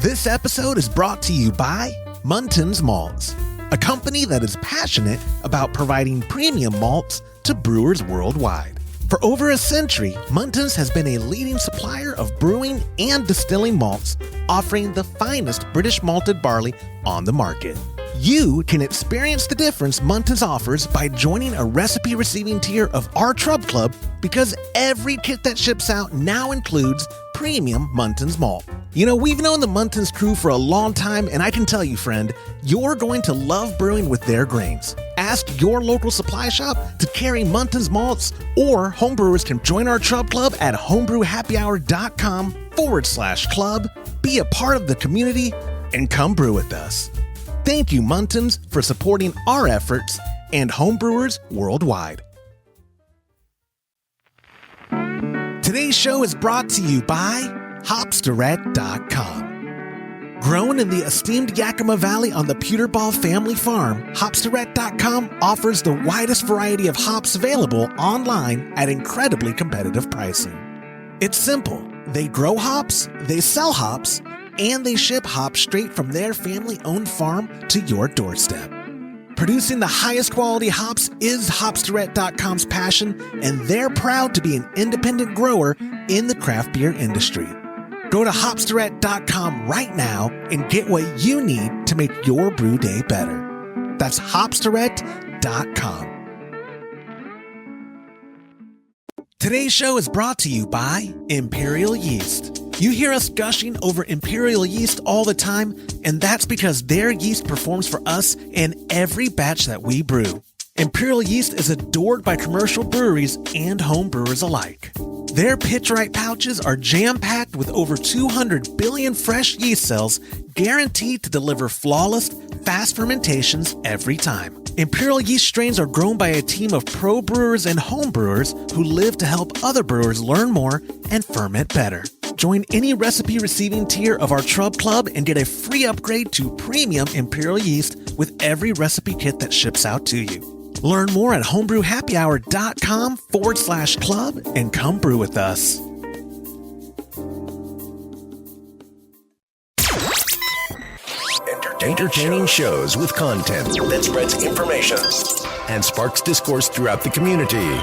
This episode is brought to you by Muntins Malts, a company that is passionate about providing premium malts to brewers worldwide. For over a century, Muntins has been a leading supplier of brewing and distilling malts, offering the finest British malted barley on the market. You can experience the difference Muntins offers by joining a recipe receiving tier of our Trub Club, because every kit that ships out now includes premium Muntins malt. You know, we've known the Muntins crew for a long time, and I can tell you, friend, you're going to love brewing with their grains. Ask your local supply shop to carry Muntins malts, or homebrewers can join our Trub Club at homebrewhappyhour.com/club, be a part of the community, and come brew with us. Thank you, Muntins, for supporting our efforts and homebrewers worldwide. Today's show is brought to you by Hopsterette.com. Grown in the esteemed Yakima Valley on the Pewterball family farm, Hopsterette.com offers the widest variety of hops available online at incredibly competitive pricing. It's simple. They grow hops, they sell hops, and they ship hops straight from their family-owned farm to your doorstep. Producing the highest quality hops is Hopsterette.com's passion, and they're proud to be an independent grower in the craft beer industry. Go to Hopsterette.com right now and get what you need to make your brew day better. That's Hopsterette.com. Today's show is brought to you by Imperial Yeast. You hear us gushing over Imperial Yeast all the time, and that's because their yeast performs for us in every batch that we brew. Imperial Yeast is adored by commercial breweries and home brewers alike. Their pitch-right pouches are jam-packed with over 200 billion fresh yeast cells, guaranteed to deliver flawless, fast fermentations every time. Imperial Yeast strains are grown by a team of pro brewers and home brewers who live to help other brewers learn more and ferment better. Join any recipe receiving tier of our Trub Club and get a free upgrade to premium Imperial Yeast with every recipe kit that ships out to you. Learn more at homebrewhappyhour.com/club and come brew with us. Entertaining shows with content that spreads information and sparks discourse throughout the community.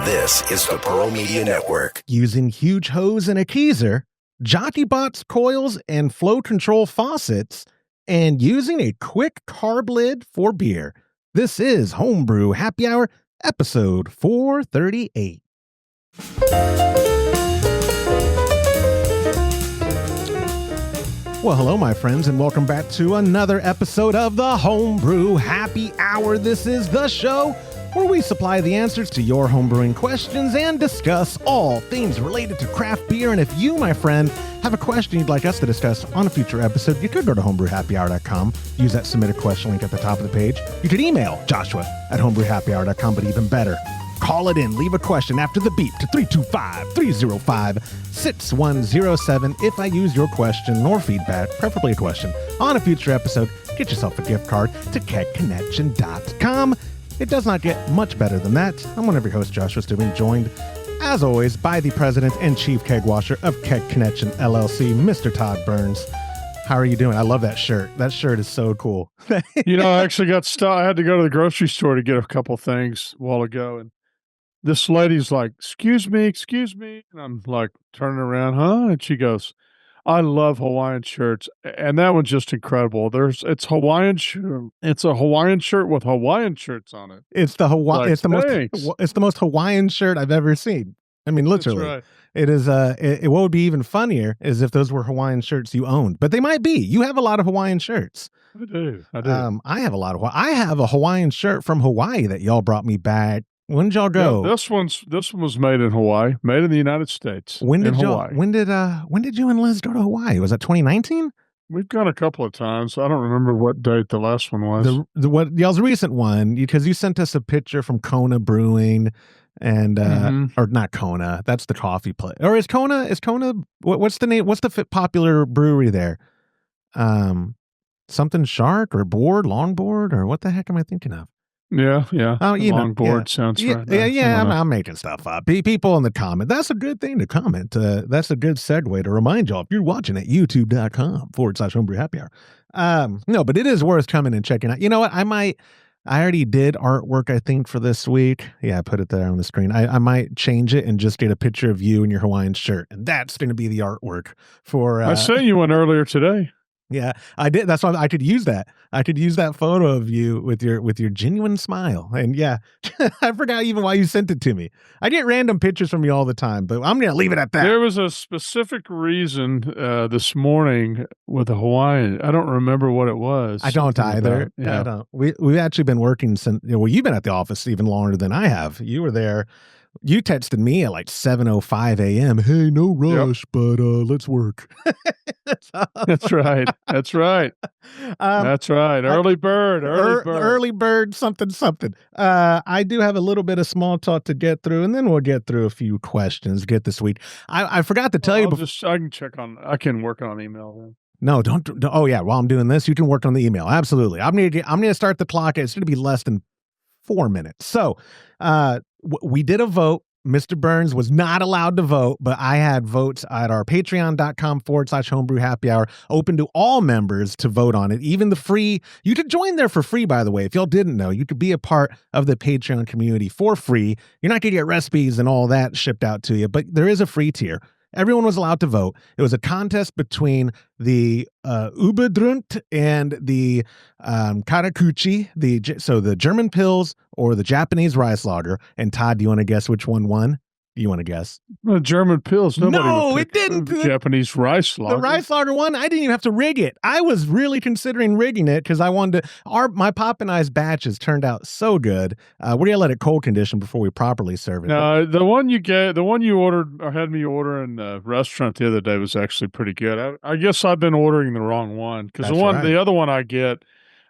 This is the Pearl Media Network. Using huge hose and a Keezer, Jockey Box Coils and flow control faucets, and using a quick carb lid for beer. This is Homebrew Happy Hour, episode 438. Well, hello, my friends, and welcome back to another episode of the Homebrew Happy Hour. This is the show where we supply the answers to your homebrewing questions and discuss all things related to craft beer. And if you, my friend, have a question you'd like us to discuss on a future episode, you could go to homebrewhappyhour.com, use that submit a question link at the top of the page. You could email Joshua at homebrewhappyhour.com, but even better, call it in, leave a question after the beep to 325-305-6107. If I use your question or feedback, preferably a question, on a future episode, get yourself a gift card to kegconnection.com. It does not get much better than that. I'm one of your hosts, Joshua Stubing, joined, as always, by the president and chief keg washer of Keg Connection, LLC, Mr. Todd Burns. How are you doing? I love that shirt. That shirt is so cool. You know, I actually got stuck. I had to go to the grocery store to get a couple things a while ago, and this lady's like, excuse me. And I'm like, turning around, huh? And she goes, I love Hawaiian shirts. And that one's just incredible. It's Hawaiian shirt. It's a Hawaiian shirt with Hawaiian shirts on it. It's the most Hawaiian shirt I've ever seen. I mean, literally. That's right. It is what would be even funnier is if those were Hawaiian shirts you owned. But they might be. You have a lot of Hawaiian shirts. I do. I have a lot of I have a Hawaiian shirt from Hawaii that y'all brought me back. When did y'all go? Yeah, this one was made in Hawaii, made in the United States. Hawaii. When did you and Liz go to Hawaii? Was that 2019? We've gone a couple of times. I don't remember what date the last one was. What y'all's recent one, because you sent us a picture from Kona Brewing, and or not Kona. That's the coffee place. Or is Kona? What's the name? What's the popular brewery there? Something Shark or Longboard, or what the heck am I thinking of? Yeah, yeah. Oh, The longboard sounds right. Nice. I'm making stuff up. People in the comment. That's a good thing to comment. That's a good segue to remind y'all if you're watching at youtube.com/homebrew happy hour. No, but it is worth coming and checking out. You know what? I already did artwork, I think, for this week. Yeah, I put it there on the screen. I might change it and just get a picture of you in your Hawaiian shirt. And that's going to be the artwork for... I sent you one earlier today. Yeah, I did. That's why I could use that. I could use that photo of you with your genuine smile. And yeah, I forgot even why you sent it to me. I get random pictures from you all the time, but I'm going to leave it at that. There was a specific reason this morning with the Hawaiian. I don't remember what it was. I don't either. Yeah. I don't. We've actually been working since, well, you've been at the office even longer than I have. You were there. You texted me at like 7:05 a.m. Hey, no rush, but let's work. That's right. That's right. That's right. Early bird. Early bird. Something. I do have a little bit of small talk to get through, and then we'll get through a few questions. Get this week. I forgot to tell you. I can work on email then. No, don't. Oh yeah. While I'm doing this, you can work on the email. Absolutely. I'm gonna start the clock. It's gonna be less than 4 minutes. So, we did a vote. Mr. Burns was not allowed to vote, but I had votes at our patreon.com/homebrew happy hour, open to all members to vote on it. Even the free, you could join there for free, by the way. If y'all didn't know, you could be a part of the Patreon community for free. You're not going to get recipes and all that shipped out to you, but there is a free tier. Everyone was allowed to vote. It was a contest between the Ubedrunt and the Karakuchi, so the German pills or the Japanese rice lager. And Todd, do you want to guess which one won? You want to guess? The German pills. No, it didn't. The Japanese rice lager. The rice lager one, I didn't even have to rig it. I was really considering rigging it because I wanted to. My Pop and I's batches turned out so good. We're gonna let it cold condition before we properly serve it. No, the one you ordered or had me order in the restaurant the other day was actually pretty good. I guess I've been ordering the wrong one because the other one I get,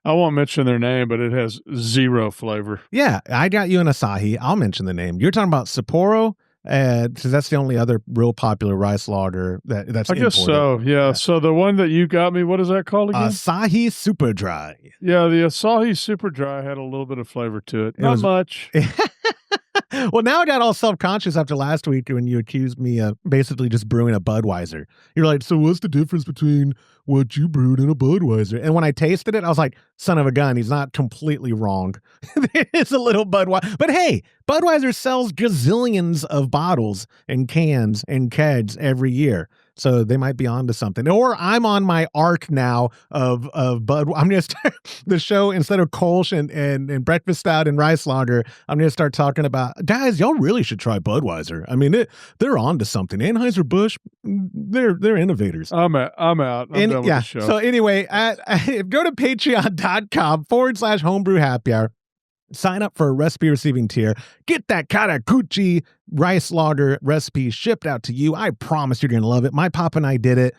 I won't mention their name, but it has zero flavor. Yeah, I got you an Asahi. I'll mention the name. You're talking about Sapporo. Because that's the only other real popular rice lager that's I guess imported. so. Yeah. So the one that you got me, what is that called again? Asahi Super Dry. Yeah, the Asahi Super Dry had a little bit of flavor to it. Not much. Well, now I got all self-conscious after last week when you accused me of basically just brewing a Budweiser. You're like, so what's the difference between what you brewed and a Budweiser? And when I tasted it, I was like, son of a gun, he's not completely wrong. It's a little Budweiser. But hey, Budweiser sells gazillions of bottles and cans and kegs every year. So they might be onto something. Or I'm on my arc now of Bud. I'm going to start the show, instead of Kolsch and breakfast stout and rice lager, I'm going to start talking about, guys, y'all really should try Budweiser. I mean, they're onto something. Anheuser-Busch, they're innovators. I'm out. I'm done with the show. So anyway, go to patreon.com/homebrew happy hour. Sign up for a recipe receiving tier. Get that Karakuchi rice lager recipe shipped out to you. I promise you're going to love it. My pop and I did it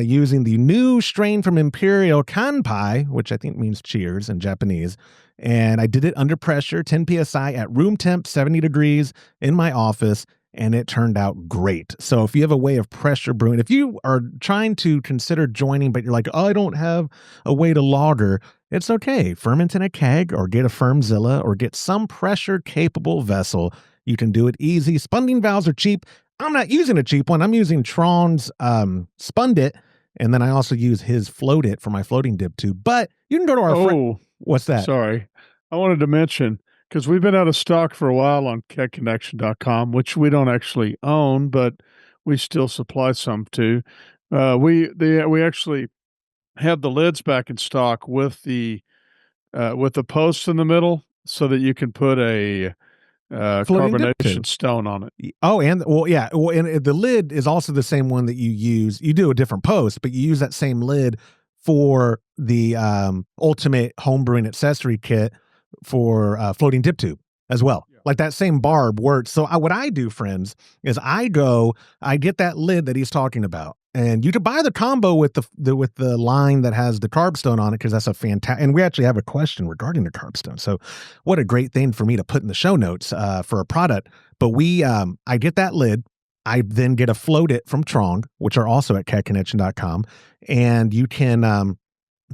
using the new strain from Imperial Kanpai, which I think means cheers in Japanese. And I did it under pressure, 10 PSI at room temp, 70 degrees in my office. And it turned out great. So if you have a way of pressure brewing, if you are trying to consider joining, but you're like, oh, I don't have a way to lager, it's okay. Ferment in a keg or get a Firmzilla or get some pressure-capable vessel. You can do it easy. Spunding valves are cheap. I'm not using a cheap one. I'm using Tron's Spundit, and then I also use his Float It for my floating dip tube. But you can go to our... What's that? Sorry. I wanted to mention, because we've been out of stock for a while on kegconnection.com, which we don't actually own, but we still supply some to. We actually have the lids back in stock with the posts in the middle, so that you can put a carbonation stone on it. Oh, and and the lid is also the same one that you use. You do a different post, but you use that same lid for the ultimate homebrewing accessory kit for floating dip tube as well. Yeah. Like that same barb works. So what I do, friends, is I get that lid that he's talking about. And you could buy the combo with the line that has the carb stone on it, because that's a fantastic. And we actually have a question regarding the carb stone. So, what a great thing for me to put in the show notes for a product. But I get that lid. I then get a Float It from Trong, which are also at kegconnection.com, and you can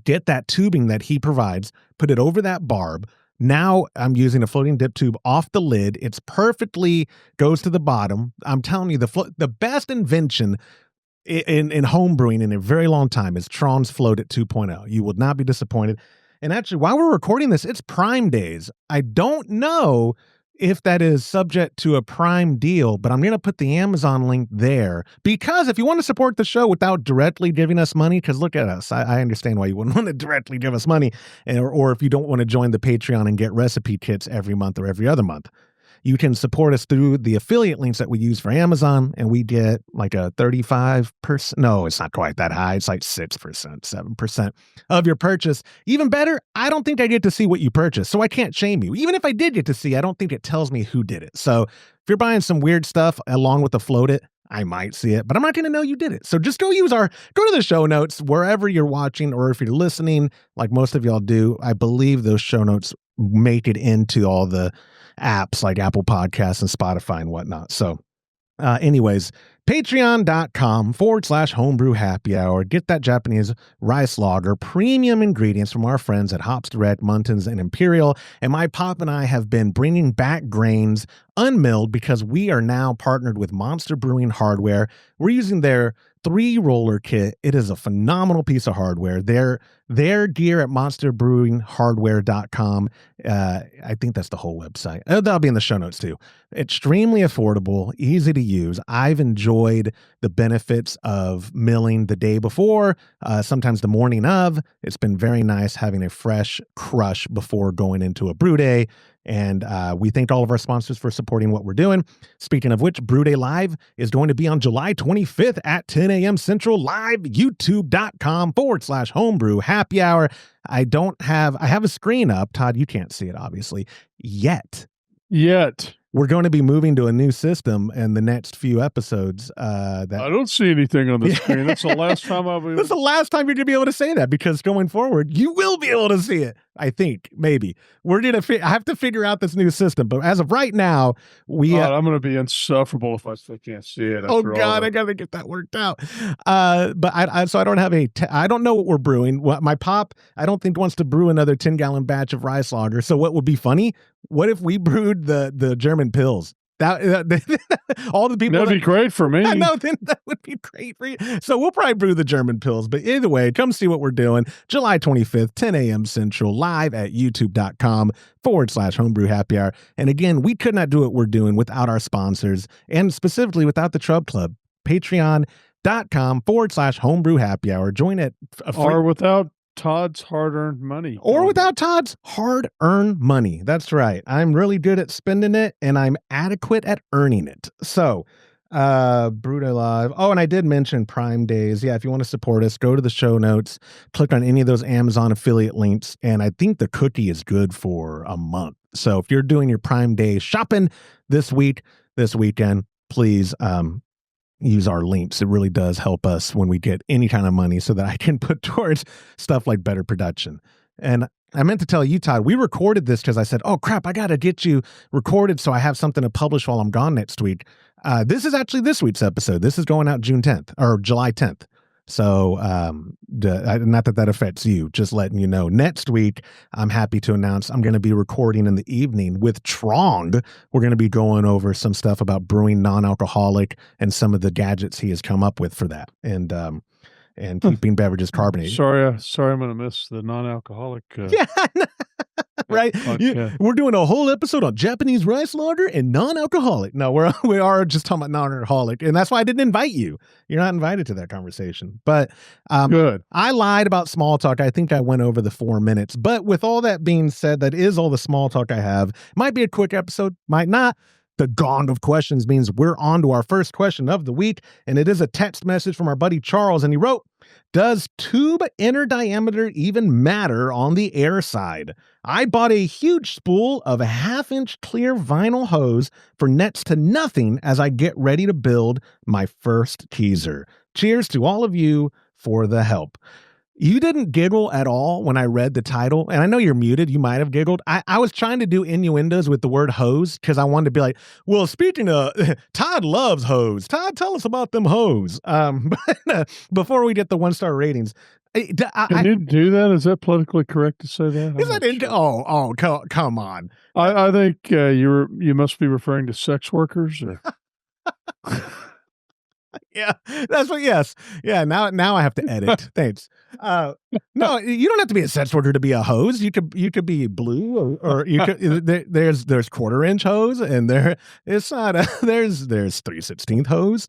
get that tubing that he provides, put it over that barb. Now I'm using a floating dip tube off the lid. It's perfectly goes to the bottom. I'm telling you, the best invention in home brewing in a very long time is Tron's Float at 2.0. You will not be disappointed. And actually, while we're recording this, it's Prime Days. I don't know if that is subject to a Prime deal, but I'm going to put the Amazon link there because if you want to support the show without directly giving us money, because look at us, I understand why you wouldn't want to directly give us money, or if you don't want to join the Patreon and get recipe kits every month or every other month. You can support us through the affiliate links that we use for Amazon, and we get like a 35%. No, it's not quite that high. It's like 6%, 7% of your purchase. Even better, I don't think I get to see what you purchased, so I can't shame you. Even if I did get to see, I don't think it tells me who did it. So if you're buying some weird stuff along with the Float It, I might see it, but I'm not going to know you did it. So just go to the show notes wherever you're watching, or if you're listening, like most of y'all do. I believe those show notes make it into all the apps like Apple Podcasts and Spotify and whatnot. So anyways, patreon.com/homebrew happy hour. Get that Japanese rice lager, premium ingredients from our friends at Hops Direct, Muntins, and Imperial. And my pop and I have been bringing back grains unmilled because we are now partnered with Monster Brewing Hardware. We're using their 3-roller kit. It is a phenomenal piece of hardware. Their gear at monsterbrewinghardware.com. I think that's the whole website. That'll be in the show notes too. Extremely affordable, easy to use. I've enjoyed the benefits of milling the day before, sometimes the morning of. It's been very nice having a fresh crush before going into a brew day. And we thank all of our sponsors for supporting what we're doing. Speaking of which, Brew Day Live is going to be on July 25th at 10 a.m. Central, live, youtube.com/homebrew happy hour. I have a screen up. Todd, you can't see it, obviously, yet. We're going to be moving to a new system in the next few episodes. I don't see anything on the screen. That's the last time That's the last time you're going to be able to say that, because going forward, you will be able to see it. I think, maybe. I have to figure out this new system, but as of right now, I'm going to be insufferable if I still can't see it. Oh God, I got to get that worked out. But I don't have I don't know what we're brewing. My pop, I don't think wants to brew another 10-gallon batch of rice lager. So what would be funny? What if we brewed the German pills? All the people that'd be great for me. I know, then that would be great for you. So we'll probably brew the German pills. But either way, come see what we're doing. July 25th, 10 a.m. Central, live at youtube.com/homebrew happy hour. And again, we could not do what we're doing without our sponsors, and specifically without the Trub Club. Patreon.com/homebrew happy hour. Join it. Or without Todd's hard-earned money. Or without Todd's hard-earned money. That's right. I'm really good at spending it, and I'm adequate at earning it. So, Brew Day Live. Oh, and I did mention Prime Days. Yeah, if you want to support us, go to the show notes, click on any of those Amazon affiliate links, and I think the cookie is good for a month. So if you're doing your Prime Day shopping this weekend, please use our links. It really does help us when we get any kind of money so that I can put towards stuff like better production. And I meant to tell you, Todd, we recorded this because I said, oh crap, I got to get you recorded so I have something to publish while I'm gone next week. This is actually this week's episode. This is going out June 10th or July 10th. So not that affects you, just letting you know. Next week, I'm happy to announce I'm going to be recording in the evening with Trong. We're going to be going over some stuff about brewing non-alcoholic and some of the gadgets he has come up with for that, and keeping beverages carbonated. Sorry, I'm going to miss the non-alcoholic. Yeah. Right? We're doing a whole episode on Japanese rice lager and non-alcoholic. No, we are just talking about non-alcoholic, and that's why I didn't invite you. You're not invited to that conversation. But good. I lied about small talk. I think I went over the 4 minutes. But with all that being said, that is all the small talk I have. Might be a quick episode, might not. The gong of questions means we're on to our first question of the week, and it is a text message from our buddy Charles, and he wrote, does tube inner diameter even matter on the air side? I bought a huge spool of a 1/2-inch clear vinyl hose for next to nothing as I get ready to build my first Keezer. Cheers to all of you for the help. You didn't giggle at all when I read the title, and I know you're muted. You might have giggled. I was trying to do innuendos with the word hose because I wanted to be like, well, speaking of, Todd loves hose. Todd, tell us about them hose. But before we get the 1-star ratings, Can you do that? Is that politically correct to say that? Is that sure. Come on. I think you must be referring to sex workers. Or... Yeah, that's what. Yes, yeah. Now I have to edit. Thanks. No, you don't have to be a sex worker to be a hose. You could be blue, or you could. There's 1/4-inch hose, and it's not. There's 3/16 hose.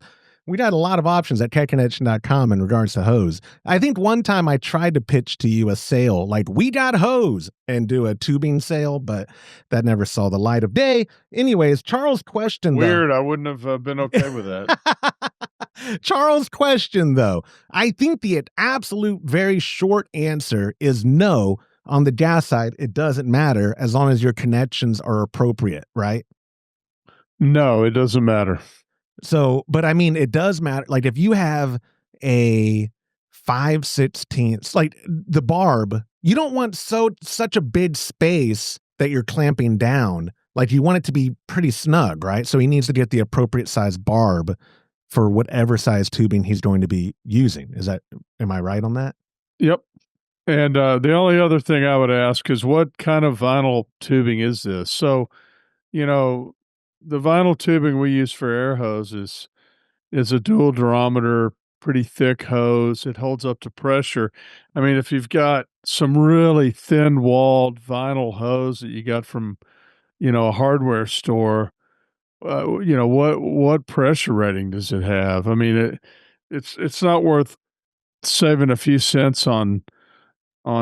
We got a lot of options at kegerator.com in regards to hose. I think one time I tried to pitch to you a sale, like we got hose, and do a tubing sale, but that never saw the light of day. Anyways, Charles' question. Weird. I wouldn't have been okay with that. Charles' question, though. I think the absolute very short answer is no. On the gas side, it doesn't matter as long as your connections are appropriate, right? No, it doesn't matter. So, but I mean, it does matter. Like if you have a 5/16, like the barb, you don't want such a big space that you're clamping down. Like you want it to be pretty snug, right? So he needs to get the appropriate size barb for whatever size tubing he's going to be using. Am I right on that? Yep. And the only other thing I would ask is what kind of vinyl tubing is this? So, the vinyl tubing we use for air hoses is a dual durometer, pretty thick hose. It holds up to pressure. I mean, if you've got some really thin-walled vinyl hose that you got from, a hardware store, what pressure rating does it have? I mean, it's not worth saving a few cents on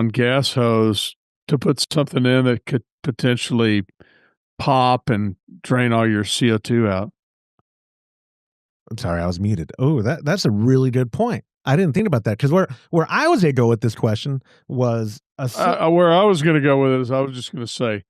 gas hose to put something in that could potentially pop and drain all your CO2 out. I'm sorry, I was muted. Oh, that's a really good point. I didn't think about that because where I was going to go with this question was where I was going to go with it is I was just going to say,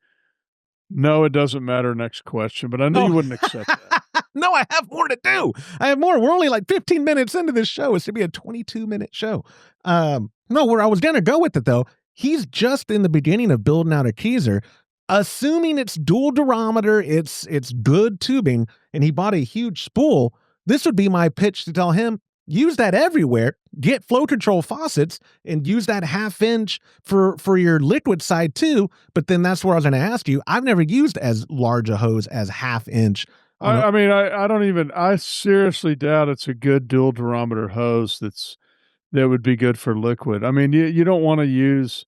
no, it doesn't matter. Next question, but I knew you wouldn't accept that. No, I have more to do. I have more. We're only like 15 minutes into this show. It should be a 22-minute show. No, where I was going to go with it though, he's just in the beginning of building out a Keezer. Assuming it's dual durometer, it's good tubing, and he bought a huge spool, this would be my pitch to tell him, use that everywhere, get flow control faucets, and use that 1/2-inch for your liquid side too. But then that's where I was going to ask you. I've never used as large a hose as 1/2-inch. I seriously doubt it's a good dual durometer hose that would be good for liquid. I mean, you don't want to use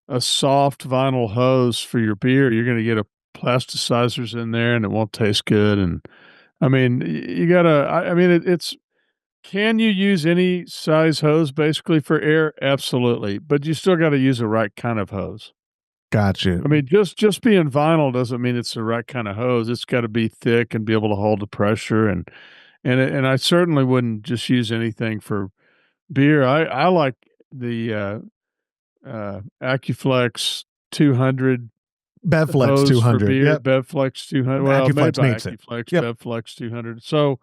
a soft vinyl hose for your beer. You're going to get plasticizers in there and it won't taste good. And I mean, it's, can you use any size hose basically for air? Absolutely. But you still got to use the right kind of hose. Gotcha. I mean, just being vinyl doesn't mean it's the right kind of hose. It's got to be thick and be able to hold the pressure. And I certainly wouldn't just use anything for beer. I like the, AccuFlex 200 BevFlex 200. Yep. BevFlex 200. Well, AccuFlex makes AccuFlex, Yep. BevFlex 200. So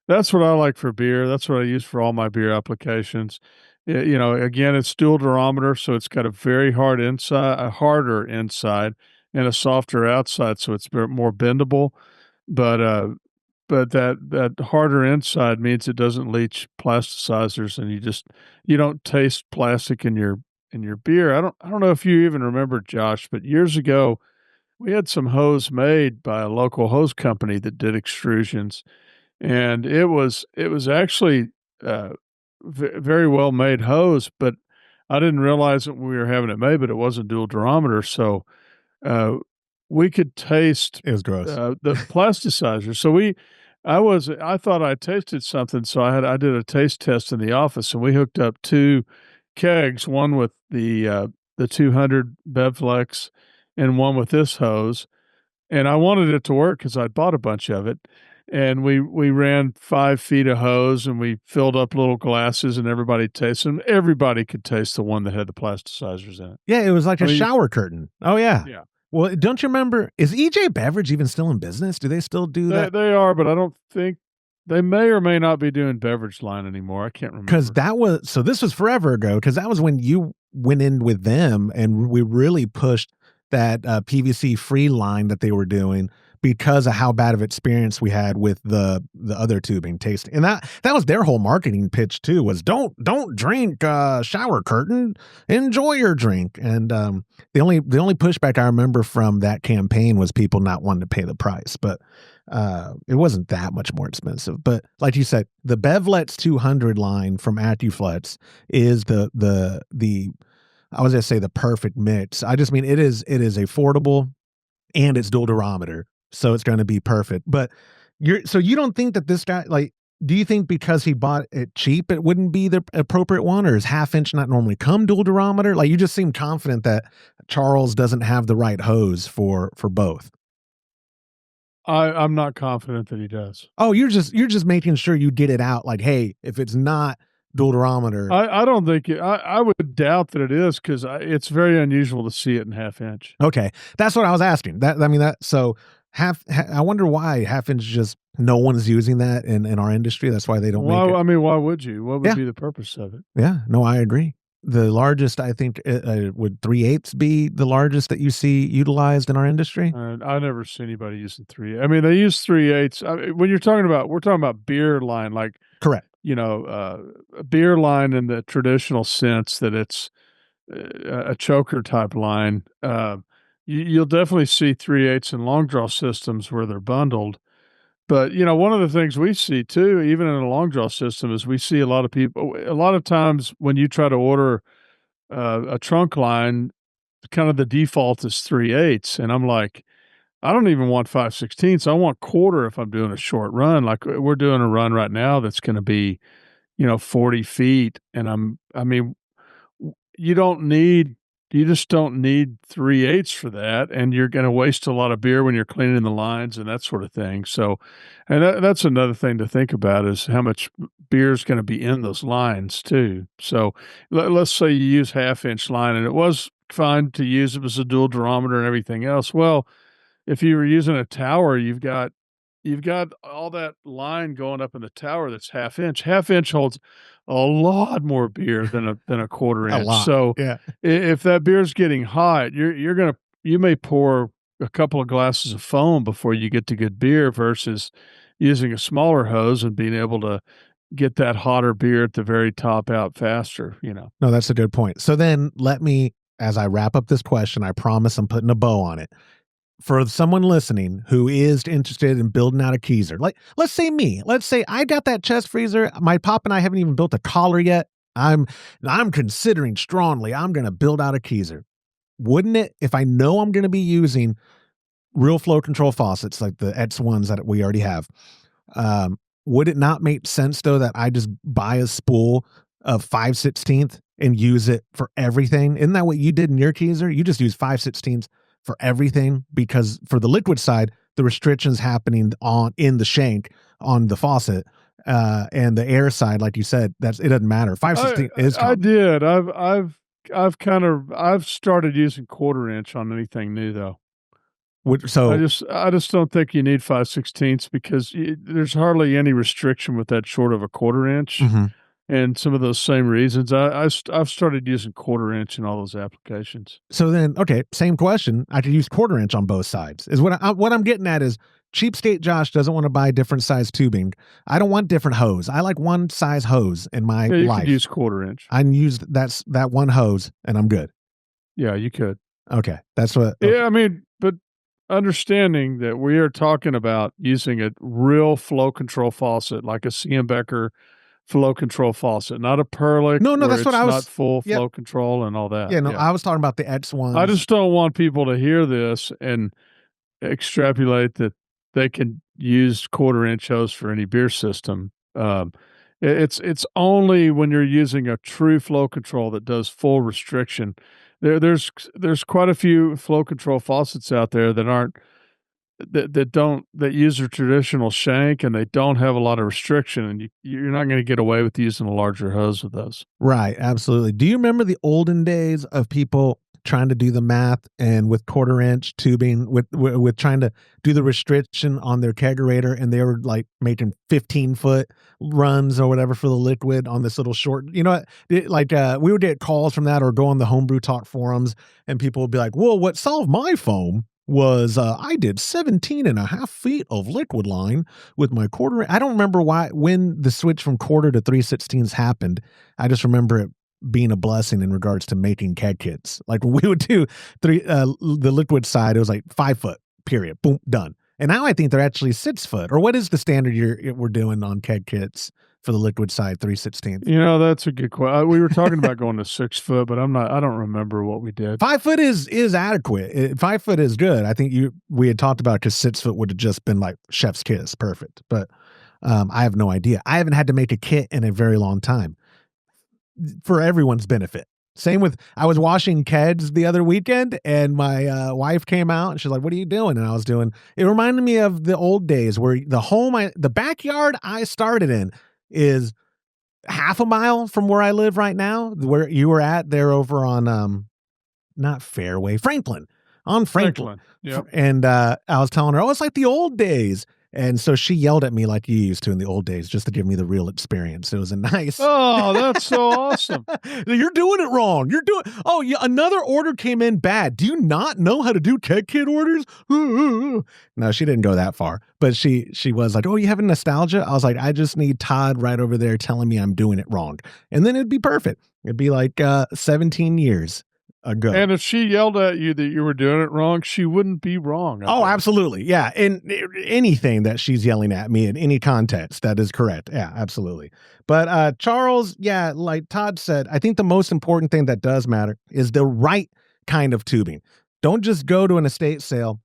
that's what I like for beer. That's what I use for all my beer applications. Again, it's dual durometer, so it's got a very hard inside, a harder inside, and a softer outside, so it's more bendable. But that harder inside means it doesn't leach plasticizers, and you don't taste plastic in your beer. I don't know if you even remember, Josh, but years ago we had some hose made by a local hose company that did extrusions, and it was actually very well made hose, but I didn't realize it when we were having it made, but it wasn't dual durometer, so we could taste it was gross. The plasticizer. So I thought I tasted something, so I did a taste test in the office, and we hooked up 2 kegs, one with the 200 BevFlex and one with this hose. And I wanted it to work because I'd bought a bunch of it. And we ran 5 feet of hose and we filled up little glasses and everybody tasted them. Everybody could taste the one that had the plasticizers in it. Yeah, it was like a shower curtain. Oh, yeah. Yeah. Well, don't you remember, is EJ Beverage even still in business? Do they still do that? They are, but I don't think they may or may not be doing beverage line anymore. I can't remember. Because this was forever ago, because that was when you went in with them and we really pushed that PVC free line that they were doing. because of how bad of experience we had with the other tubing tasting. And that was their whole marketing pitch too, was don't drink shower curtain, enjoy your drink. And the only pushback I remember from that campaign was people not wanting to pay the price, but it wasn't that much more expensive. But like you said, the Bevlet's 200 line from AccuFlex is the I was gonna say the perfect mix. I just mean it is affordable and it's dual durometer, so it's going to be perfect. But you don't think that this guy, like, do you think because he bought it cheap it wouldn't be the appropriate one, or is half-inch not normally come dual durometer? Like, you just seem confident that Charles doesn't have the right hose for both. I'm not confident that he does. Oh, you're just making sure you get it out. Like, hey, if it's not dual durometer, I don't think I would doubt that it is, because it's very unusual to see it in half-inch. okay, that's what I was asking. So I wonder why half-inch just no one's using that in our industry. That's why they don't make it. I mean, why would you? What would be the purpose of it? Yeah, no, I agree. The largest, I think, would 3/8 be the largest that you see utilized in our industry? I never see anybody using 3. I mean, they use 3/8. I mean, when we're talking about beer line, like, Correct. A beer line in the traditional sense that it's a choker type line. You'll definitely see 3/8 in long draw systems where they're bundled. But, one of the things we see too, even in a long draw system, is we see a lot of times when you try to order a trunk line, kind of the default is 3/8. And I'm like, I don't even want 5/16. I want quarter if I'm doing a short run. Like, we're doing a run right now that's going to be, 40 feet. And you just don't need 3/8 for that. And you're going to waste a lot of beer when you're cleaning the lines and that sort of thing. So, and that's another thing to think about, is how much beer is going to be in those lines too. So let's say you use half-inch line, and it was fine to use. It was a dual durometer and everything else. Well, if you were using a tower, you've got all that line going up in the tower that's half-inch. Half-inch holds a lot more beer than a quarter inch. A lot. So Yeah. if that beer's getting hot, you may pour a couple of glasses of foam before you get to good beer, versus using a smaller hose and being able to get that hotter beer at the very top out faster. No, that's a good point. So then let me, as I wrap up this question, I promise I'm putting a bow on it. For someone listening who is interested in building out a Keezer, like, let's say I got that chest freezer. My pop and I haven't even built a collar yet. I'm considering strongly, I'm going to build out a Keezer. Wouldn't it, if I know I'm going to be using real flow control faucets, like the X1s that we already have, would it not make sense though that I just buy a spool of 5/16 and use it for everything? Isn't that what you did in your Keezer? You just use 5/16 for everything, because for the liquid side, the restrictions happening in the shank on the faucet, and the air side, like you said, it doesn't matter. 5/16 is common. I did. I've started using quarter inch on anything new though. So I just don't think you need 5/16, because there's hardly any restriction with that short of a quarter inch. Mm-hmm. And some of those same reasons, I've started using quarter inch in all those applications. So then, okay, same question. I could use quarter inch on both sides. Is what I'm getting at is cheapskate Josh doesn't want to buy different size tubing. I don't want different hose. I like one size hose in my you life. Could use quarter inch. I use that one hose and I'm good. Yeah, you could. Okay, that's what. Okay. Yeah, I mean, but understanding that we are talking about using a real flow control faucet, like a CM Becker flow control faucet, not a Perlick. No, that's what I was. Not full flow control and all that. Yeah, I was talking about the X1. I just don't want people to hear this and extrapolate that they can use quarter inch hose for any beer system. It's only when you're using a true flow control that does full restriction. There's quite a few flow control faucets out there that use a traditional shank, and they don't have a lot of restriction, and you're not going to get away with using a larger hose with those. Right, absolutely. Do you remember the olden days of people trying to do the math and with quarter inch tubing with trying to do the restriction on their kegerator, and they were like making 15-foot runs or whatever for the liquid on this little short, we would get calls from that, or go on the Homebrew Talk forums, and people would be like, well, what solved my foam was I did 17 and a half feet of liquid line with my quarter. I don't remember when the switch from quarter to 3/16 happened. I just remember it being a blessing in regards to making keg kits. Like when we would do the liquid side, it was like 5 foot, period, boom, done. And now I think they're actually 6 foot. Or what is the standard we're doing on keg kits for the liquid side, 3/16? You know, that's a good question. We were talking about going to 6 foot, but I don't remember what we did. 5 foot is adequate. 5 foot is good. I think we had talked about, because 6 foot would have just been like chef's kiss, perfect. But I have no idea. I haven't had to make a kit in a very long time, for everyone's benefit. Same with, I was washing kegs the other weekend, and my wife came out and she's like, "What are you doing?" And I was doing, it reminded me of the old days where the backyard I started in is half a mile from where I live right now, where you were at there over on, not Fairway, Franklin, on Franklin. Yep. And I was telling her, "Oh, it's like the old days." And so she yelled at me like you used to in the old days, just to give me the real experience. It was a nice. Oh, that's so awesome. You're doing it wrong. Oh, yeah, another order came in bad. Do you not know how to do keg kit orders? No, she didn't go that far, but she was like, "Oh, you have a nostalgia?" I was like, "I just need Todd right over there telling me I'm doing it wrong." And then it'd be perfect. It'd be like 17 years ago. And if she yelled at you that you were doing it wrong, she wouldn't be wrong. Oh, absolutely. Yeah. And anything that she's yelling at me in any context, that is correct. Yeah, absolutely. But Charles, yeah, like Todd said, I think the most important thing that does matter is the right kind of tubing. Don't just go to an estate sale,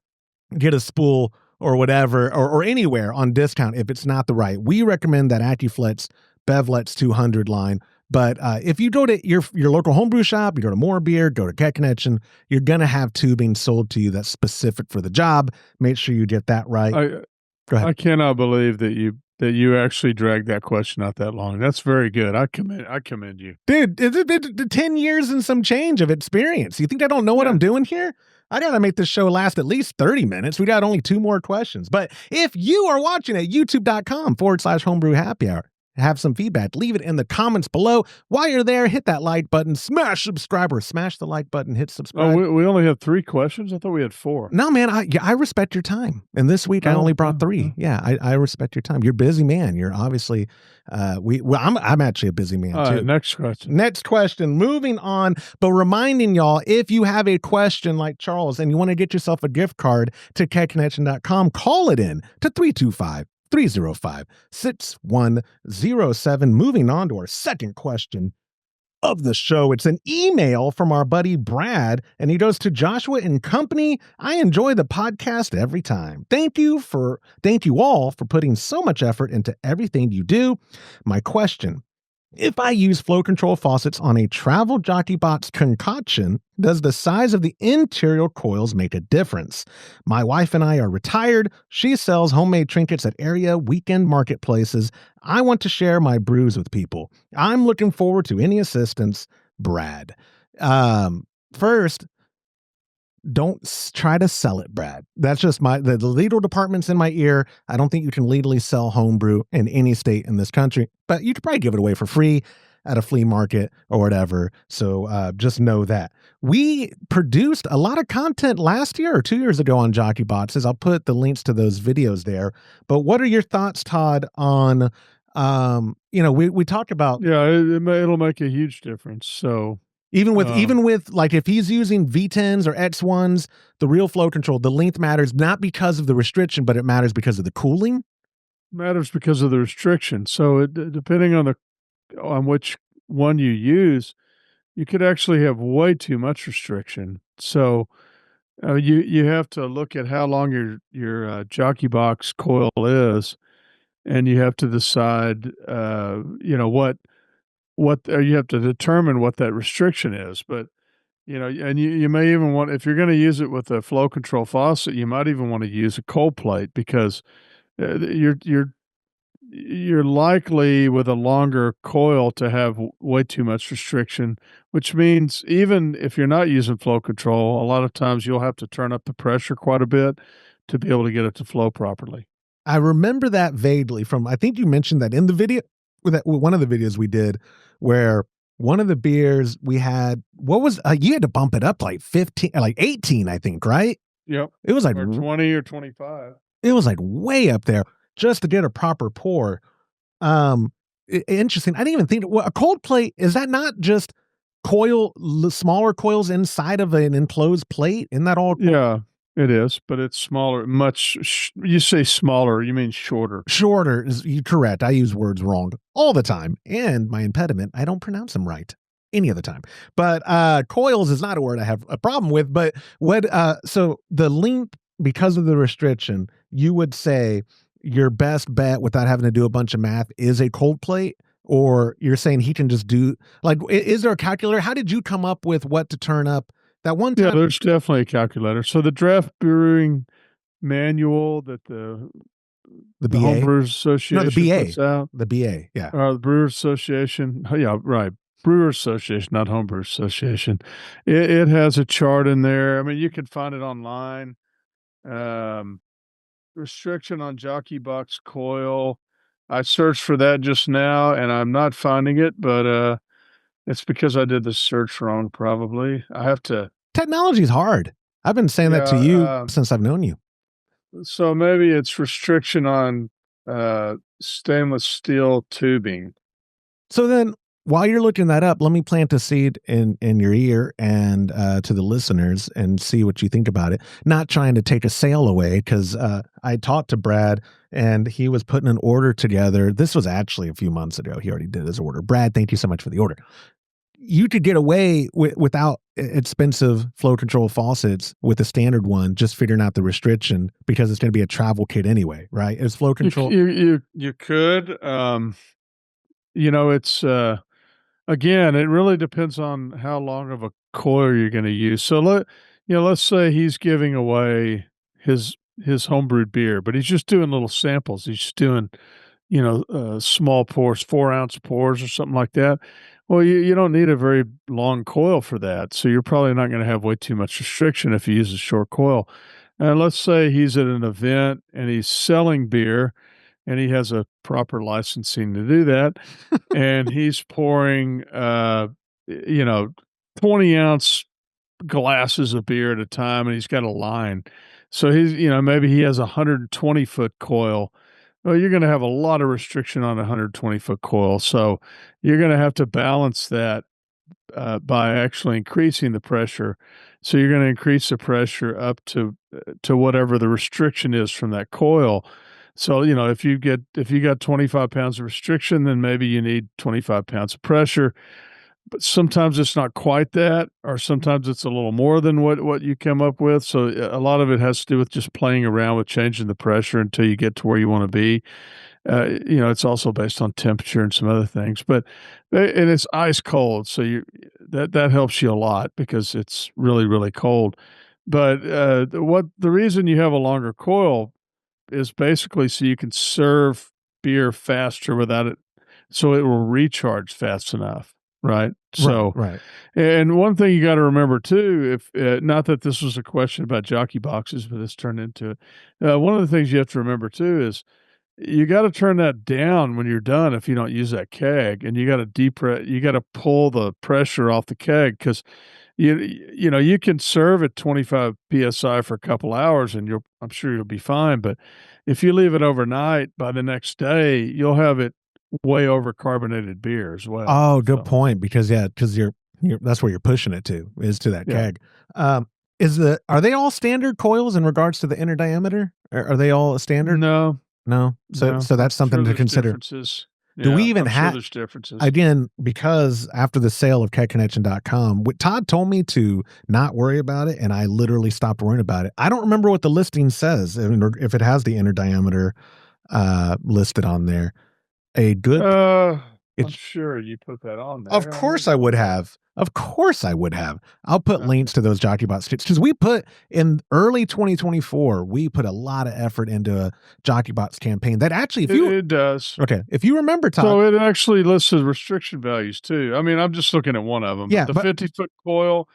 get a spool or whatever, or anywhere on discount if it's not the right. We recommend that AccuFlex Bevlet's 200 line. But if you go to your local homebrew shop, you go to More Beer, go to Keg Connection, you're going to have tubing sold to you that's specific for the job. Make sure you get that right. Go ahead. I cannot believe that you actually dragged that question out that long. That's very good. I commend you. Dude, it's 10 years and some change of experience. You think I don't know what I'm doing here? I got to make this show last at least 30 minutes. We got only 2 more questions. But if you are watching at youtube.com/homebrew happy hour, have some feedback, leave it in the comments below. While you're there, hit that like button, smash subscribe, or smash the like button, hit subscribe. Oh, we only have 3 questions? I thought we had 4. No, man, I respect your time. And this week I only brought 3. Yeah, I respect your time. You're a busy man. You're obviously, I'm actually a busy man too. All right, next question. Next question, moving on, but reminding y'all, if you have a question like Charles and you want to get yourself a gift card to kegconnection.com, call it in to 325-305-6107. Moving on to our second question of the show. It's an email from our buddy Brad, and he goes to Joshua and company. "I enjoy the podcast every time. Thank you all for putting so much effort into everything you do. My question: if I use flow control faucets on a travel Jockey Box concoction, does the size of the interior coils make a difference? My wife and I are retired. She sells homemade trinkets at area weekend marketplaces. I want to share my brews with people. I'm looking forward to any assistance. Brad." First, don't try to sell it, Brad. That's just the legal department's in my ear. I don't think you can legally sell homebrew in any state in this country, but you could probably give it away for free at a flea market or whatever. So just know that. We produced a lot of content last year or 2 years ago on Jockey Boxes. I'll put the links to those videos there. But what are your thoughts, Todd, on, we talked about. Yeah, it'll make a huge difference. So Even with like if he's using V10s or X1s, the real flow control, the length matters not because of the restriction, but it matters because of the cooling. Matters because of the restriction. So depending on which one you use, you could actually have way too much restriction. So you have to look at how long your Jockey Box coil is, and you have to decide what you have to determine what that restriction is. But and you may even want, if you're going to use it with a flow control faucet, you might even want to use a cold plate, because you're likely with a longer coil to have way too much restriction, which means even if you're not using flow control, a lot of times you'll have to turn up the pressure quite a bit to be able to get it to flow properly. I remember that vaguely from, I think you mentioned that in the video, one of the videos we did, where one of the beers we had, you had to bump it up like 15, like 18, I think, right? Yep. It was like Or 20 or 25. it was like way up there just to get a proper pour. Interesting. I didn't even think a cold plate, is that not just smaller coils inside of an enclosed plate? Isn't that all? Yeah, it is, but it's smaller. You say smaller, you mean shorter. Shorter is correct. I use words wrong all the time, and my impediment, I don't pronounce them right any of the time. But coils is not a word I have a problem with. But so the length, because of the restriction, you would say your best bet without having to do a bunch of math is a cold plate? Or you're saying he can just do, like, is there a calculator? How did you come up with what to turn up? That one time? Yeah, there's definitely a calculator. So the draft brewing manual that the BA? Home Brewers Association No, the BA. puts out. The BA, yeah. The Brewers Association. Oh, yeah, right. Brewers Association, not Home Brewers Association. It has a chart in there. I mean, you can find it online. Restriction on Jockey Box Coil. I searched for that just now, and I'm not finding it, but it's because I did the search wrong, probably. I have to. Technology is hard. I've been saying that to you since I've known you. So maybe it's restriction on stainless steel tubing. So then, while you're looking that up, let me plant a seed in your ear and to the listeners and see what you think about it. Not trying to take a sale away, because I talked to Brad and he was putting an order together. This was actually a few months ago. He already did his order. Brad, thank you so much for the order. You could get away without expensive flow control faucets with a standard one, just figuring out the restriction, because it's going to be a travel kit anyway, right? It's flow control. You could. It's again, it really depends on how long of a coil you're going to use. So let's say he's giving away his homebrewed beer, but he's just doing little samples. He's just doing, small pours, 4-ounce pours or something like that. Well, you don't need a very long coil for that. So you're probably not going to have way too much restriction if you use a short coil. And let's say he's at an event and he's selling beer and he has a proper licensing to do that. And he's pouring, 20-ounce glasses of beer at a time, and he's got a line. So he's, maybe he has a 120-foot coil. Well, you're going to have a lot of restriction on a 120-foot coil. So you're going to have to balance that by actually increasing the pressure. So you're going to increase the pressure up to whatever the restriction is from that coil. So, if you got 25 pounds of restriction, then maybe you need 25 pounds of pressure. But sometimes it's not quite that, or sometimes it's a little more than what you come up with. So a lot of it has to do with just playing around with changing the pressure until you get to where you want to be. It's also based on temperature and some other things, and it's ice cold. So that helps you a lot because it's really, really cold. But the reason you have a longer coil is basically so you can serve beer faster without it, so it will recharge fast enough. Right. So, right. And one thing you got to remember too, if not that this was a question about jockey boxes, but this turned into it. One of the things you have to remember too is you got to turn that down when you're done if you don't use that keg, and you got to pull the pressure off the keg, because you can serve at 25 psi for a couple hours, and I'm sure you'll be fine. But if you leave it overnight, by the next day you'll have it way over carbonated beer as well. Oh, good point. Because you're that's where you're pushing it to that keg. Are they all standard coils in regards to the inner diameter? Are they all a standard? No. So that's something to consider. Differences. Do we even have there's differences? Again, because after the sale of kegconnection.com, Todd told me to not worry about it, and I literally stopped worrying about it. I don't remember what the listing says, if it has the inner diameter listed on there. I'm sure you put that on there. Of course I would have. I'll put links to those Jockey Box kits, because we put in early 2024, we put a lot of effort into a Jockey Box campaign that actually, it does. Okay. If you remember, Todd. So it actually lists restriction values too. I mean, I'm just looking at one of them. Yeah. The 50-foot coil,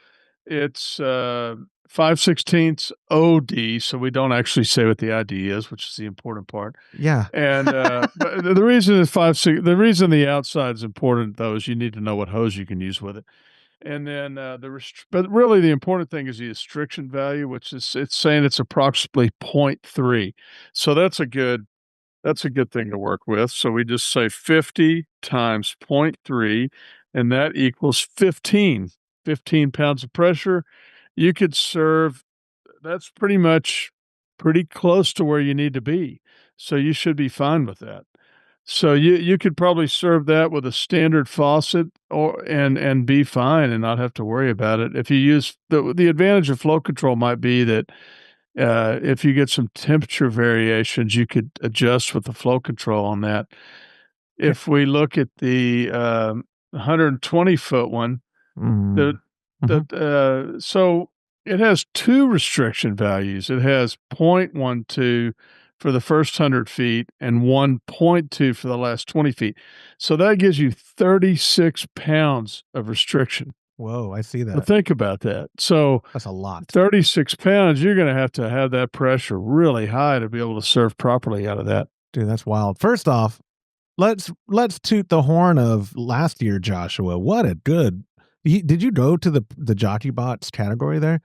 it's 5/16 OD, so we don't actually say what the ID is, which is the important part. Yeah. And but the reason is the reason the outside is important though is you need to know what hose you can use with it. And then but really the important thing is the restriction value, which is it's saying it's approximately 0.3. So that's a good thing to work with. So we just say 50 times 0.3, and that equals 15 pounds of pressure. You could serve, that's pretty close to where you need to be. So you should be fine with that. So you could probably serve that with a standard faucet and be fine and not have to worry about it. If you use the advantage of flow control might be that if you get some temperature variations, you could adjust with the flow control on that. If we look at the 120-foot one, so it has two restriction values. It has 0.12 for the first 100 feet and 1.2 for the last 20 feet. So that gives you 36 pounds of restriction. Whoa, I see that. Well, think about that. So that's a lot. 36 pounds, you're going to have that pressure really high to be able to serve properly out of that. Dude, that's wild. First off, let's toot the horn of last year, Joshua. What a good... Did you go to the Jockey Box category there?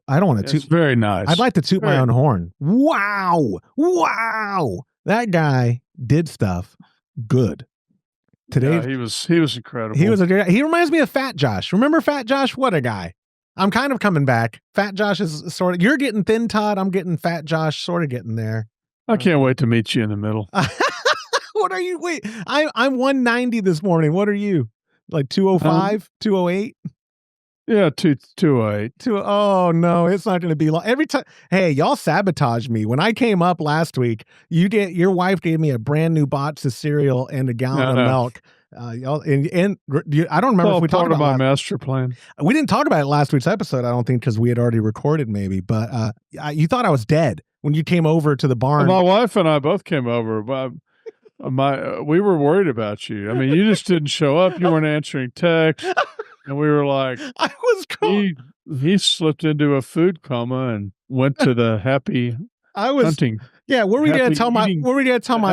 I don't want to toot. It's very nice. I'd like to toot my own horn. Wow. That guy did stuff good. Today, yeah, he was incredible. He reminds me of Fat Josh. Remember Fat Josh? What a guy. I'm kind of coming back. Fat Josh is sort of, you're getting thin, Todd. I'm getting Fat Josh, sort of getting there. I can't wait to meet you in the middle. What are you? Wait, I'm 190 this morning. What are you? Like 205, 208? Yeah, 208. Oh no, it's not going to be long. Every time, hey, y'all sabotage me. When I came up last week, your wife gave me a brand new box of cereal and a gallon of milk. Y'all and I don't remember if we talked about my master plan. We didn't talk about it last week's episode. I don't think because we had already recorded, maybe. But you thought I was dead when you came over to the barn. Well, my wife and I both came over. We were worried about you. I mean, you just didn't show up. You weren't answering texts. And we were like, I was cold. He slipped into a food coma and went to the happy hunting. Yeah, what were we gonna tell my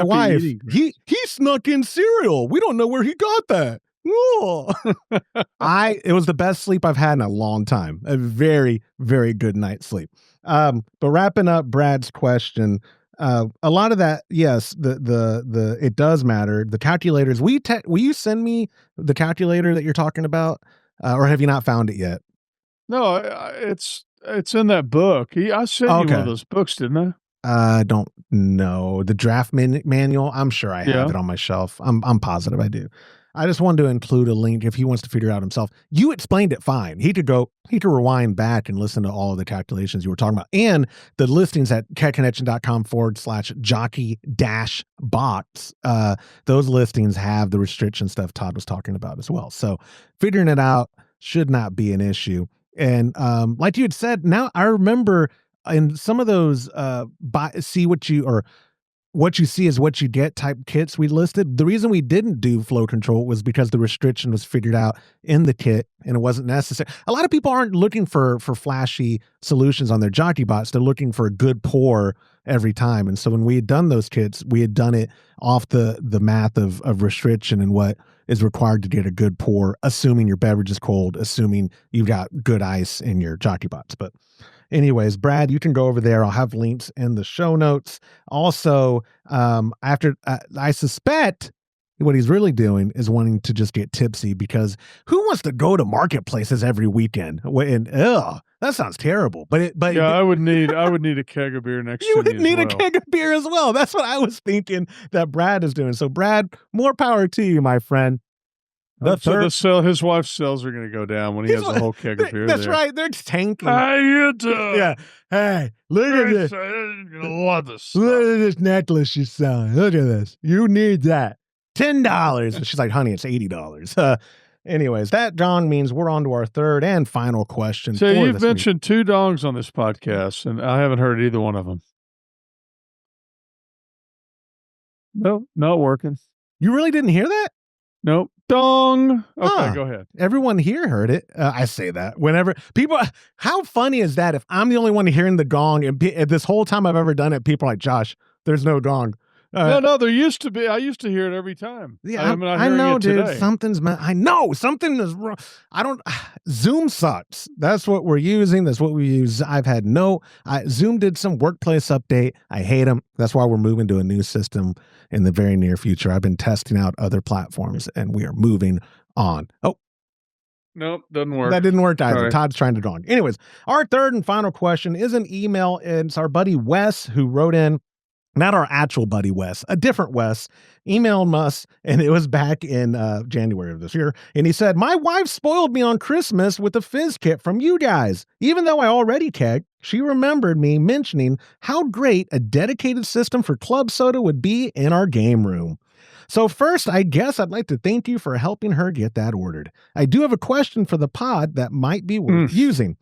wife? He snuck in cereal. We don't know where he got that. It was the best sleep I've had in a long time. A very, very good night's sleep. But wrapping up Brad's question, a lot of that, yes, the it does matter. The calculators. Will you send me the calculator that you're talking about, or have you not found it yet? No, it's in that book. I sent you one of those books, didn't I? I don't know. The draft manual. I'm sure I have it on my shelf. I'm positive I do. I just wanted to include a link if he wants to figure it out himself. You explained it fine. He could rewind back and listen to all of the calculations you were talking about. And the listings at kegconnection.com/jockey-box. Those listings have the restriction stuff Todd was talking about as well. So figuring it out should not be an issue. And like you had said, now I remember in some of those what you see is what you get type kits we listed. The reason we didn't do flow control was because the restriction was figured out in the kit and it wasn't necessary. A lot of people aren't looking for flashy solutions on their Jockey Box. They're looking for a good pour every time. And so when we had done those kits, we had done it off the math of restriction and what is required to get a good pour, assuming your beverage is cold, assuming you've got good ice in your Jockey Box. But anyways, Brad, you can go over there. I'll have links in the show notes. Also, after I suspect what he's really doing is wanting to just get tipsy, because who wants to go to marketplaces every weekend? And that sounds terrible. But I would need a keg of beer next to me. You would need a keg of beer as well. That's what I was thinking that Brad is doing. So Brad, more power to you, my friend. His wife's sales are going to go down when he has a whole keg of beer. That's right. They're tanking. How you doing? Yeah. Hey, look at this. Love this. Look at this necklace she's selling. Look at this. You need that. $10. She's like, honey, it's $80. Anyways, that, John, means we're on to our third and final question. So you've mentioned two dongs on this podcast, and I haven't heard either one of them. No, not working. You really didn't hear that? Nope. Dong. Okay, go ahead. Everyone here heard it. I say that whenever people, how funny is that if I'm the only one hearing the gong and this whole time I've ever done it, people are like, Josh, there's no gong. No, there used to be. I used to hear it every time. Yeah, I'm not I hearing know, it dude. today. I know something is wrong. Zoom sucks. That's what we're using. That's what we use. Zoom did some workplace update. I hate them. That's why we're moving to a new system in the very near future. I've been testing out other platforms and we are moving on. Oh, nope, doesn't work. that didn't work either. Sorry. Todd's trying to draw. Anyways, our third and final question is an email. It's our buddy Wes who wrote in. Not our actual buddy Wes, a different Wes, emailed us, and it was back in January of this year. And he said, my wife spoiled me on Christmas with a fizz kit from you guys. Even though I already kegged, she remembered me mentioning how great a dedicated system for club soda would be in our game room. So first, I guess I'd like to thank you for helping her get that ordered. I do have a question for the pod that might be worth using.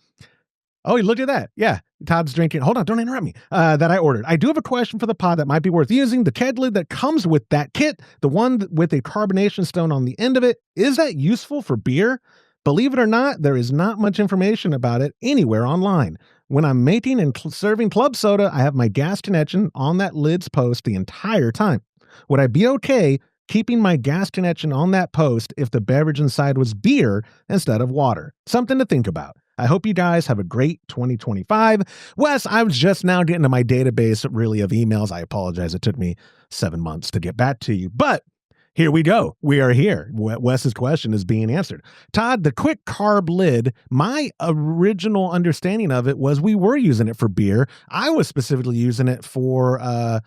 Oh, look at that. Yeah. Todd's drinking. Hold on. Don't interrupt me. That I ordered. I do have a question for the pod that might be worth using. The keg lid that comes with that kit, the one with a carbonation stone on the end of it, is that useful for beer? Believe it or not, there is not much information about it anywhere online. When I'm making and serving club soda, I have my gas connection on that lid's post the entire time. Would I be okay keeping my gas connection on that post if the beverage inside was beer instead of water? Something to think about. I hope you guys have a great 2025. Wes, I was just now getting to my database really of emails. I apologize. It took me 7 months to get back to you, but here we go. We are here. Wes's question is being answered. Todd, the quick carb lid, my original understanding of it was we were using it for beer. I was specifically using it for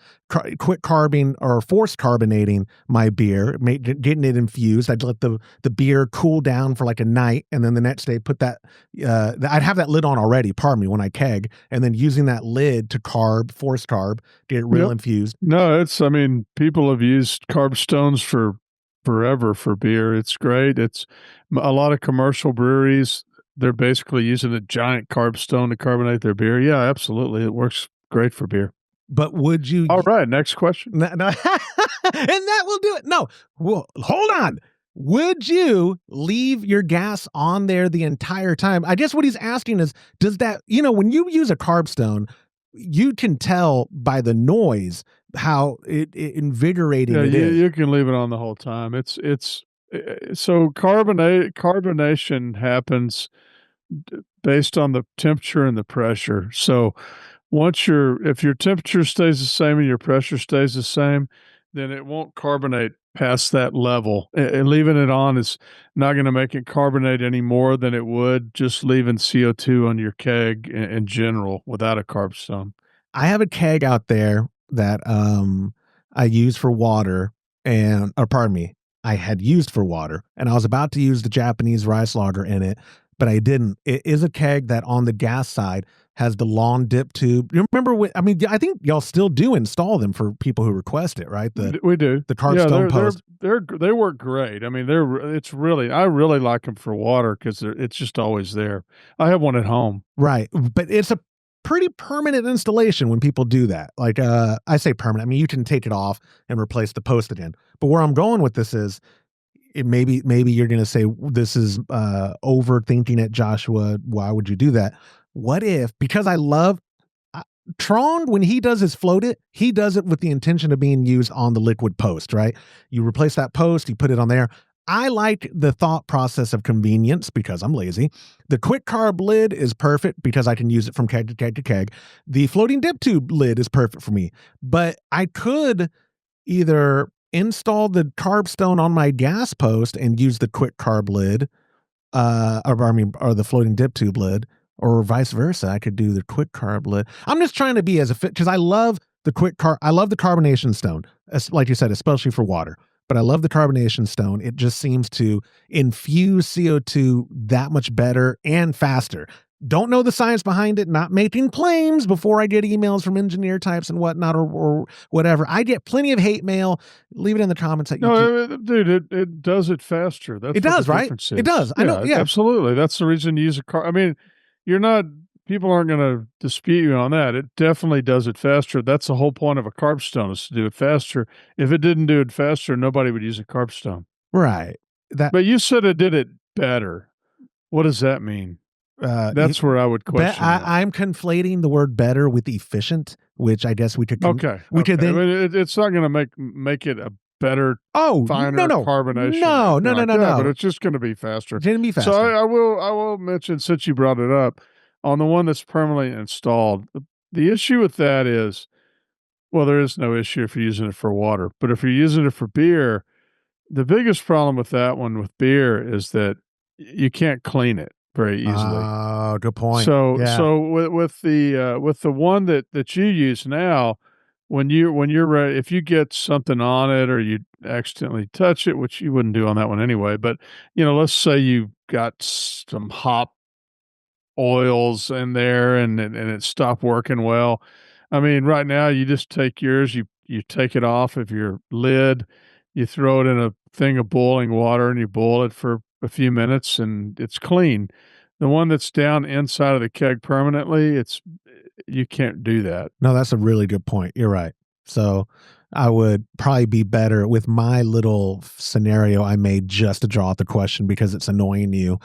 quick carbing or forced carbonating my beer, getting it infused. I'd let the beer cool down for like a night, and then the next day put that, I'd have that lid on already, pardon me, when I keg, and then using that lid to force carb, get it real infused. No, people have used carb stones for forever for beer. It's great. It's a lot of commercial breweries. They're basically using a giant carb stone to carbonate their beer. Yeah, absolutely. It works great for beer. But would you? All right. Next question. No, and that will do it. No, well, hold on. Would you leave your gas on there the entire time? I guess what he's asking is, does that, when you use a carb stone, you can tell by the noise how invigorating it is. You can leave it on the whole time. So carbonation happens based on the temperature and the pressure. So if your temperature stays the same and your pressure stays the same, then it won't carbonate past that level. And leaving it on is not going to make it carbonate any more than it would just leaving CO2 on your keg in general without a carb stone. I have a keg out there that I use for water I had used for water, and I was about to use the Japanese rice lager in it, but I didn't. It is a keg that on the gas side has the long dip tube. You remember I think y'all still do install them for people who request it, right? We do. The carb stone post. They work great. I really like them for water because it's just always there. I have one at home. Right. But it's a pretty permanent installation when people do that. Like, I say permanent. You can take it off and replace the post again. But where I'm going with this is, maybe you're going to say this is overthinking it, Joshua. Why would you do that? What if, because I love Tron, when he does his float it, he does it with the intention of being used on the liquid post, right? You replace that post, you put it on there. I like the thought process of convenience because I'm lazy. The quick carb lid is perfect because I can use it from keg to keg to keg. The floating dip tube lid is perfect for me, but I could either install the carb stone on my gas post and use the quick carb lid, or the floating dip tube lid, or vice versa. I could do the quick carb lid. I'm just trying to be as efficient because I love the I love the carbonation stone, like you said, especially for water. But I love the carbonation stone. It just seems to infuse CO2 that much better and faster. Don't know the science behind it, not making claims before I get emails from engineer types and whatnot or whatever. I get plenty of hate mail. Leave it in the comments. Dude, it does it faster. That's it does, right? It does. I know. Yeah, absolutely. That's the reason you use a car. People aren't going to dispute you on that. It definitely does it faster. That's the whole point of a carb stone, is to do it faster. If it didn't do it faster, nobody would use a carb stone. Right. But you said it did it better. What does that mean? That's where I would question. I'm conflating the word better with efficient, which I guess we could. We could then. I mean, it's not going to make it a better, finer carbonation. No. But it's just going to be faster. It's going to be faster. So I will mention, since you brought it up, on the one that's permanently installed, the issue with that is, well, there is no issue if you're using it for water, but if you're using it for beer, the biggest problem with that one with beer is that you can't clean it very easily. Oh, good point. So with the one that you use now, when you're ready, if you get something on it or you accidentally touch it, which you wouldn't do on that one anyway, but let's say you got some hop oils in there and it stopped working well. I mean, right now you just take yours, you take it off of your lid, you throw it in a thing of boiling water and you boil it for a few minutes and it's clean. The one that's down inside of the keg permanently, you can't do that. No, that's a really good point. You're right. So I would probably be better with my little scenario I made just to draw out the question because it's annoying you.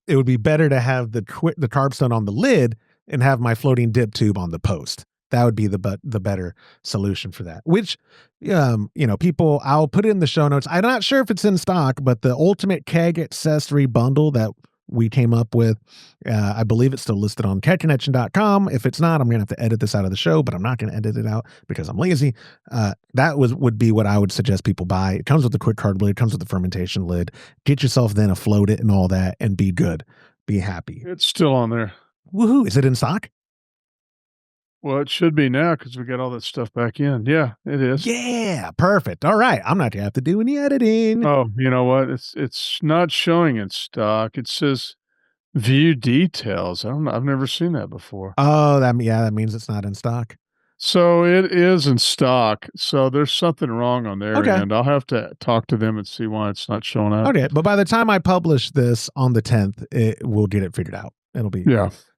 It would be better to have the carb stone on the lid and have my floating dip tube on the post. That would be the better solution for that, which, people, I'll put it in the show notes. I'm not sure if it's in stock, but the ultimate keg accessory bundle that we came up with, I believe it's still listed on kegconnection.com. If it's not, I'm going to have to edit this out of the show, but I'm not going to edit it out because I'm lazy. That would be what I would suggest people buy. It comes with the quick card lid, it comes with the fermentation lid. Get yourself then afloat it and all that and be good. Be happy. It's still on there. Woohoo. Is it in stock? Well, it should be now because we got all that stuff back in. Yeah, it is. Yeah, perfect. All right. I'm not going to have to do any editing. Oh, you know what? It's not showing in stock. It says view details. I've never seen that before. Oh, that means it's not in stock. So it is in stock. So there's something wrong on their end. I'll have to talk to them and see why it's not showing up. Okay, but by the time I publish this on the 10th, we'll get it figured out. It'll be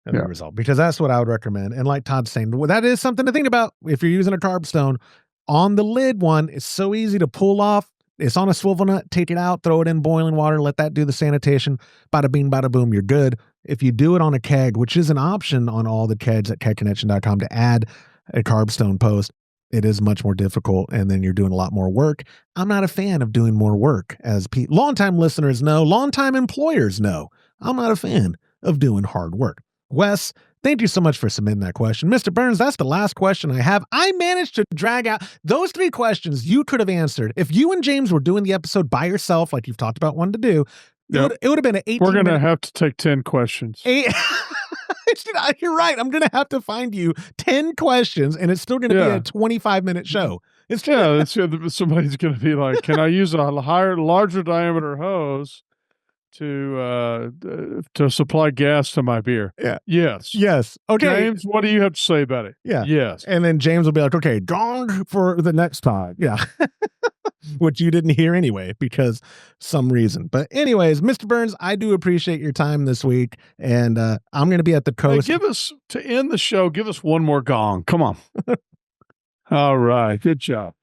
resolved because that's what I would recommend. And like Todd's saying, that is something to think about if you're using a carb stone. On the lid one, it's so easy to pull off. It's on a swivel nut. Take it out, throw it in boiling water, let that do the sanitation. Bada bing, bada boom, you're good. If you do it on a keg, which is an option on all the kegs at kegconnection.com to add a carb stone post, it is much more difficult, and then you're doing a lot more work. I'm not a fan of doing more work, as longtime listeners know, longtime employers know. I'm not a fan of doing hard work. Wes, thank you so much for submitting that question. Mr. Burns, that's the last question I have. I managed to drag out those 3 questions you could have answered. If you and James were doing the episode by yourself, like you've talked about wanting to do, it would have been an 18 We're going to have to take 10 questions. You're right. I'm going to have to find you 10 questions, and it's still going to be a 25-minute show. Somebody's going to be like, can I use a larger diameter hose to supply gas to my beer? Yeah. Yes. Okay. James, what do you have to say about it? Yeah. Yes. And then James will be like, okay, gong for the next time. Yeah. Which you didn't hear anyway, because some reason. But anyways, Mr. Burns, I do appreciate your time this week. And I'm going to be at the coast. Hey, to end the show, give us one more gong. Come on. All right. Good job.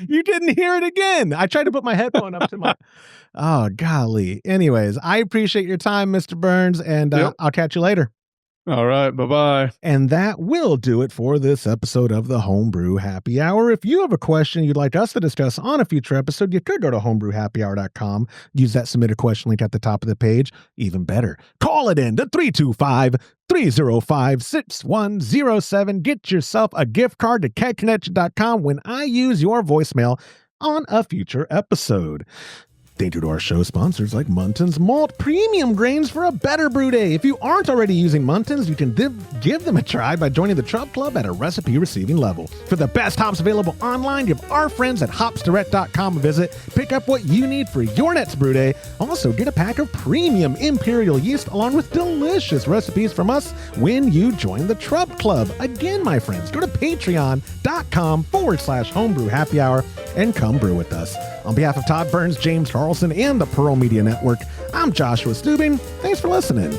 You didn't hear it again. I tried to put my headphone up to my... Oh, golly. Anyways, I appreciate your time, Mr. Burns, and I'll catch you later. All right. Bye-bye. And that will do it for this episode of the Homebrew Happy Hour. If you have a question you'd like us to discuss on a future episode, you could go to homebrewhappyhour.com. Use that submit a question link at the top of the page. Even better, call it in to 325-305-6107. Get yourself a gift card to kegconnection.com when I use your voicemail on a future episode. Thank you to our show sponsors like Muntins Malt Premium Grains for a better brew day. If you aren't already using Muntins, you can give them a try by joining the Trub Club at a recipe receiving level. For the best hops available online, give our friends at hopsdirect.com a visit. Pick up what you need for your next brew day. Also, get a pack of premium imperial yeast along with delicious recipes from us when you join the Trub Club. Again, my friends, go to patreon.com/homebrew happy hour and come brew with us. On behalf of Todd Burns, James Carlson, and the Pearl Media Network, I'm Joshua Stubing. Thanks for listening.